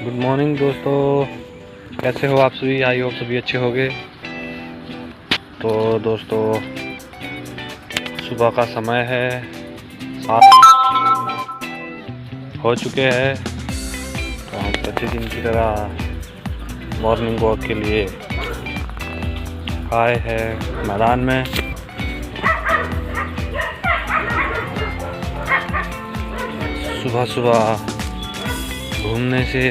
Good morning दोस्तों, कैसे हो आप सभी। आई होप सभी अच्छे होंगे। तो दोस्तों, सुबह का समय है, 7 हो चुके हैं। तो हम प्रतिदिन की तरह मॉर्निंग वॉक के लिए आए हैं मैदान में। सुबह सुबह घूमने से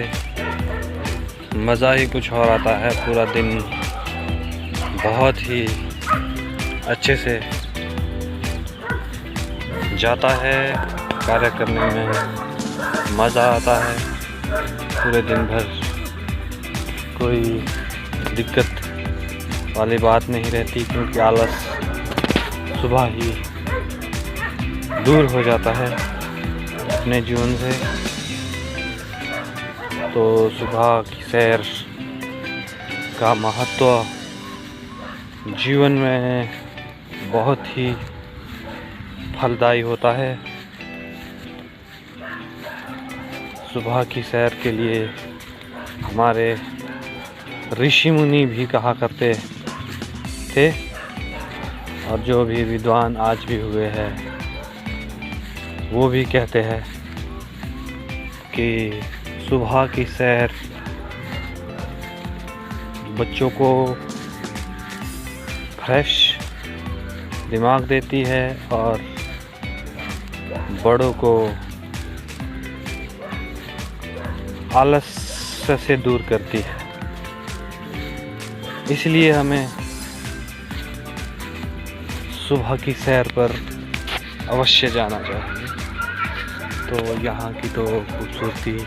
मज़ा ही कुछ और आता है। पूरा दिन बहुत ही अच्छे से जाता है, कार्य करने में मज़ा आता है। पूरे दिन भर कोई दिक्कत वाली बात नहीं रहती, क्योंकि आलस सुबह ही दूर हो जाता है अपने जीवन से। तो सुबह की सैर का महत्व जीवन में बहुत ही फलदायी होता है। सुबह की सैर के लिए हमारे ऋषि मुनि भी कहा करते थे, और जो भी विद्वान आज भी हुए हैं वो भी कहते हैं कि सुबह की सैर बच्चों को फ्रेश दिमाग देती है और बड़ों को आलस से दूर करती है। इसलिए हमें सुबह की सैर पर अवश्य जाना चाहिए। तो यहाँ की तो खूबसूरती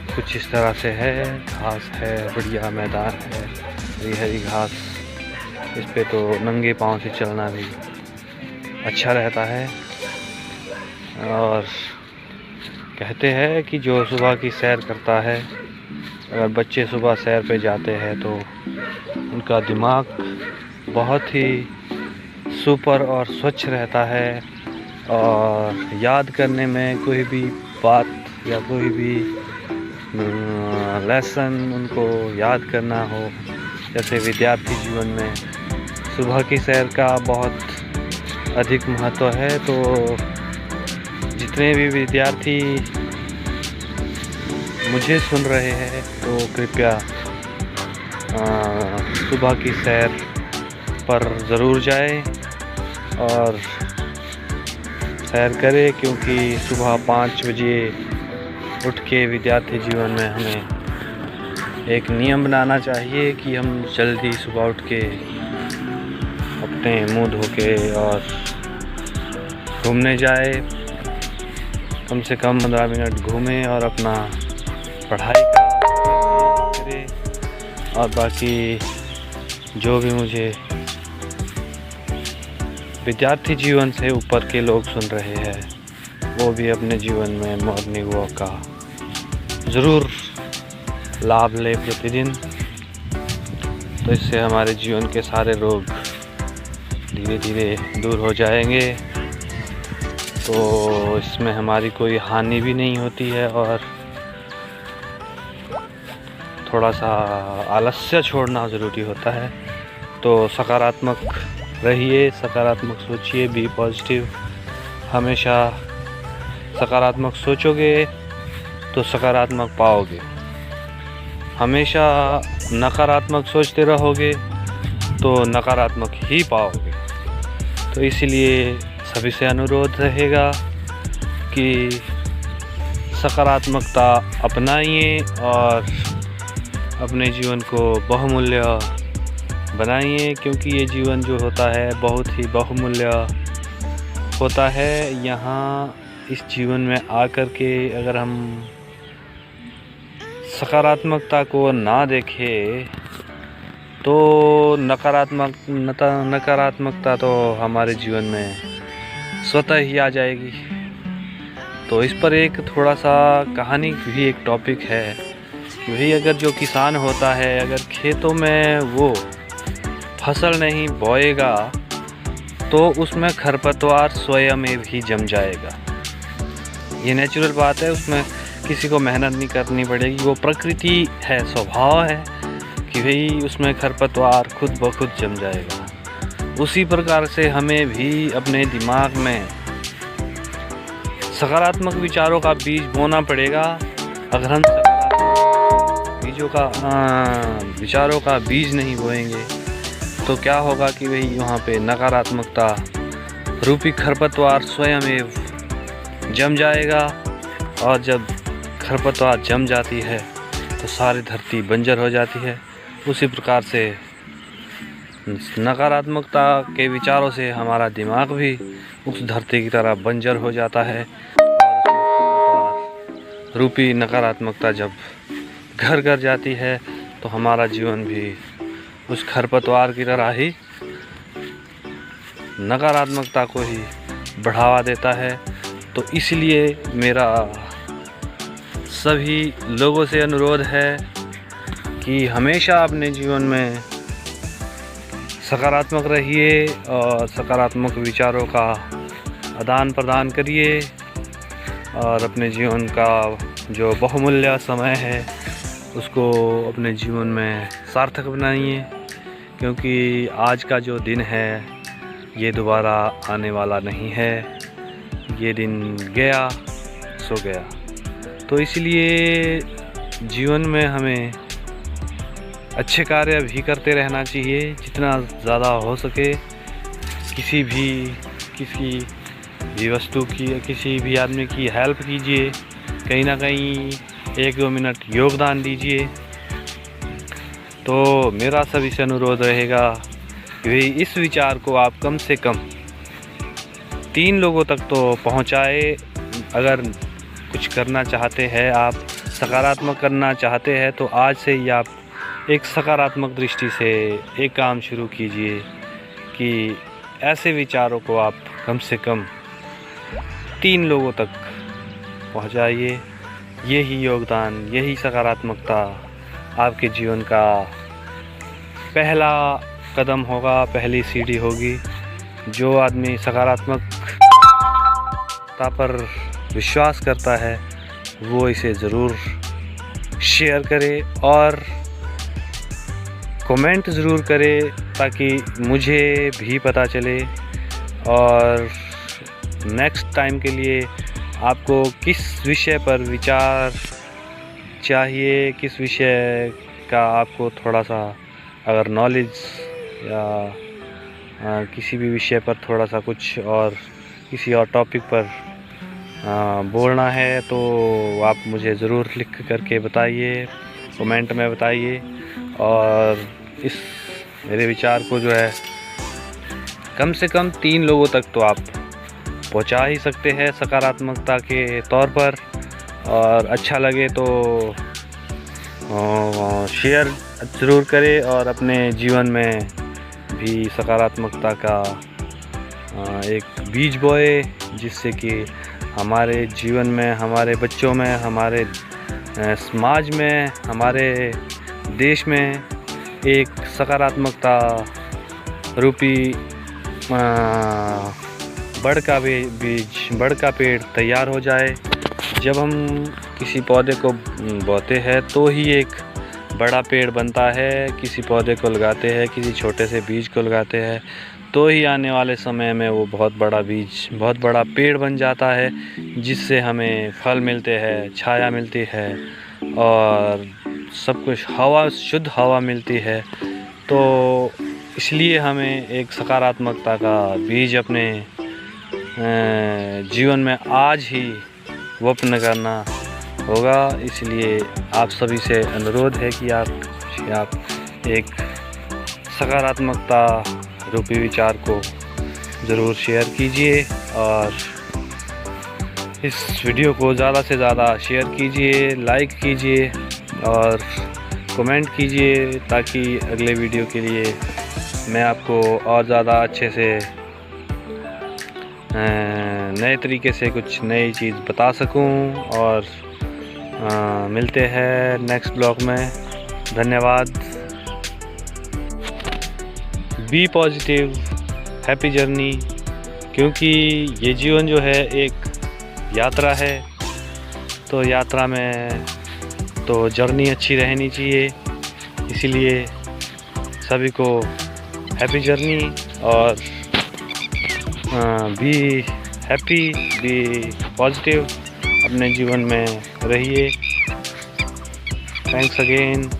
कुछ इस तरह से है। घास है, बढ़िया मैदान है, हरी हरी घास। इस पे तो नंगे पाँव से चलना भी अच्छा रहता है। और कहते हैं कि जो सुबह की सैर करता है, अगर बच्चे सुबह सैर पे जाते हैं तो उनका दिमाग बहुत ही सुपर और स्वच्छ रहता है, और याद करने में कोई भी बात या कोई भी लेसन उनको याद करना हो, जैसे विद्यार्थी जीवन में सुबह की सैर का बहुत अधिक महत्व है। तो जितने भी विद्यार्थी मुझे सुन रहे हैं तो कृपया सुबह की सैर पर ज़रूर जाएं और सैर करें, क्योंकि सुबह 5 बजे उठ के विद्यार्थी जीवन में हमें एक नियम बनाना चाहिए कि हम जल्दी सुबह उठ के अपने मुंह धो के और घूमने जाए। कम से कम 15 मिनट घूमें और अपना पढ़ाई का करें। और बाकी जो भी मुझे विद्यार्थी जीवन से ऊपर के लोग सुन रहे हैं, वो भी अपने जीवन में मॉर्निंग वॉक का ज़रूर लाभ ले प्रतिदिन। तो इससे हमारे जीवन के सारे रोग धीरे धीरे दूर हो जाएंगे। तो इसमें हमारी कोई हानि भी नहीं होती है, और थोड़ा सा आलस्य छोड़ना ज़रूरी होता है। तो सकारात्मक रहिए, सकारात्मक सोचिए, बी पॉजिटिव। हमेशा सकारात्मक सोचोगे तो सकारात्मक पाओगे। हमेशा नकारात्मक सोचते रहोगे तो नकारात्मक ही पाओगे। तो इसीलिए सभी से अनुरोध रहेगा कि सकारात्मकता अपनाइए और अपने जीवन को बहुमूल्य बनाइए, क्योंकि ये जीवन जो होता है बहुत ही बहुमूल्य होता है। यहाँ इस जीवन में आकर के अगर हम सकारात्मकता को ना देखें तो नकारात्मकता तो हमारे जीवन में स्वतः ही आ जाएगी। तो इस पर एक थोड़ा सा कहानी भी एक टॉपिक है कि भाई अगर जो किसान होता है, अगर खेतों में वो फसल नहीं बोएगा तो उसमें खरपतवार स्वयं में भी जम जाएगा। ये नेचुरल बात है। उसमें किसी को मेहनत नहीं करनी पड़ेगी, वो प्रकृति है, स्वभाव है कि भाई उसमें खरपतवार खुद ब खुद जम जाएगा। उसी प्रकार से हमें भी अपने दिमाग में सकारात्मक विचारों का बीज बोना पड़ेगा। अगर हम विचारों का बीज नहीं बोएंगे तो क्या होगा कि भाई वहाँ पे नकारात्मकता रूपी खरपतवार स्वयं जम जाएगा। और जब खरपतवार जम जाती है तो सारी धरती बंजर हो जाती है। उसी प्रकार से नकारात्मकता के विचारों से हमारा दिमाग भी उस धरती की तरह बंजर हो जाता है। और रूपी नकारात्मकता जब घर घर जाती है तो हमारा जीवन भी उस खरपतवार की तरह ही नकारात्मकता को ही बढ़ावा देता है। तो इसलिए मेरा सभी लोगों से अनुरोध है कि हमेशा अपने जीवन में सकारात्मक रहिए और सकारात्मक विचारों का आदान प्रदान करिए और अपने जीवन का जो बहुमूल्य समय है उसको अपने जीवन में सार्थक बनाइए, क्योंकि आज का जो दिन है ये दोबारा आने वाला नहीं है। ये दिन गया सो गया। तो इसलिए जीवन में हमें अच्छे कार्य भी करते रहना चाहिए जितना ज़्यादा हो सके। किसी भी वस्तु की, किसी भी आदमी की हेल्प कीजिए, कहीं ना कहीं 1-2 मिनट योगदान दीजिए। तो मेरा सभी से अनुरोध रहेगा कि इस विचार को आप कम से कम 3 लोगों तक तो पहुंचाए। अगर कुछ करना चाहते हैं, आप सकारात्मक करना चाहते हैं, तो आज से ही आप एक सकारात्मक दृष्टि से एक काम शुरू कीजिए कि ऐसे विचारों को आप कम से कम 3 लोगों तक पहुंचाइए। यही योगदान, यही सकारात्मकता आपके जीवन का पहला कदम होगा, पहली सीढ़ी होगी। जो आदमी सकारात्मकता पर विश्वास करता है वो इसे ज़रूर शेयर करे और कमेंट ज़रूर करे ताकि मुझे भी पता चले। और नेक्स्ट टाइम के लिए आपको किस विषय पर विचार चाहिए, किस विषय का आपको थोड़ा सा अगर नॉलेज या किसी भी विषय पर थोड़ा सा कुछ और किसी और टॉपिक पर बोलना है तो आप मुझे ज़रूर लिख करके बताइए, कमेंट में बताइए। और इस मेरे विचार को जो है कम से कम 3 लोगों तक तो आप पहुंचा ही सकते हैं सकारात्मकता के तौर पर। और अच्छा लगे तो शेयर ज़रूर करें और अपने जीवन में भी सकारात्मकता का एक बीज बोए, जिससे कि हमारे जीवन में, हमारे बच्चों में, हमारे समाज में, हमारे देश में एक सकारात्मकता रूपी बड़ का पेड़ तैयार हो जाए। जब हम किसी पौधे को बोते हैं तो ही एक बड़ा पेड़ बनता है। किसी पौधे को लगाते हैं, किसी छोटे से बीज को लगाते हैं तो ही आने वाले समय में वो बहुत बड़ा पेड़ बन जाता है, जिससे हमें फल मिलते हैं, छाया मिलती है और सब कुछ शुद्ध हवा मिलती है। तो इसलिए हमें एक सकारात्मकता का बीज अपने जीवन में आज ही वपन करना होगा। इसलिए आप सभी से अनुरोध है कि आप एक सकारात्मकता रूपी विचार को ज़रूर शेयर कीजिए और इस वीडियो को ज़्यादा से ज़्यादा शेयर कीजिए, लाइक कीजिए और कमेंट कीजिए, ताकि अगले वीडियो के लिए मैं आपको और ज़्यादा अच्छे से नए तरीके से कुछ नई चीज़ बता सकूं। और मिलते हैं नेक्स्ट ब्लॉग में। धन्यवाद। बी पॉजिटिव, हैप्पी जर्नी, क्योंकि ये जीवन जो है एक यात्रा है तो यात्रा में तो जर्नी अच्छी रहनी चाहिए, इसीलिए सभी को हैप्पी जर्नी और बी हैप्पी, बी पॉजिटिव, अपने जीवन में रहिए। Thanks again.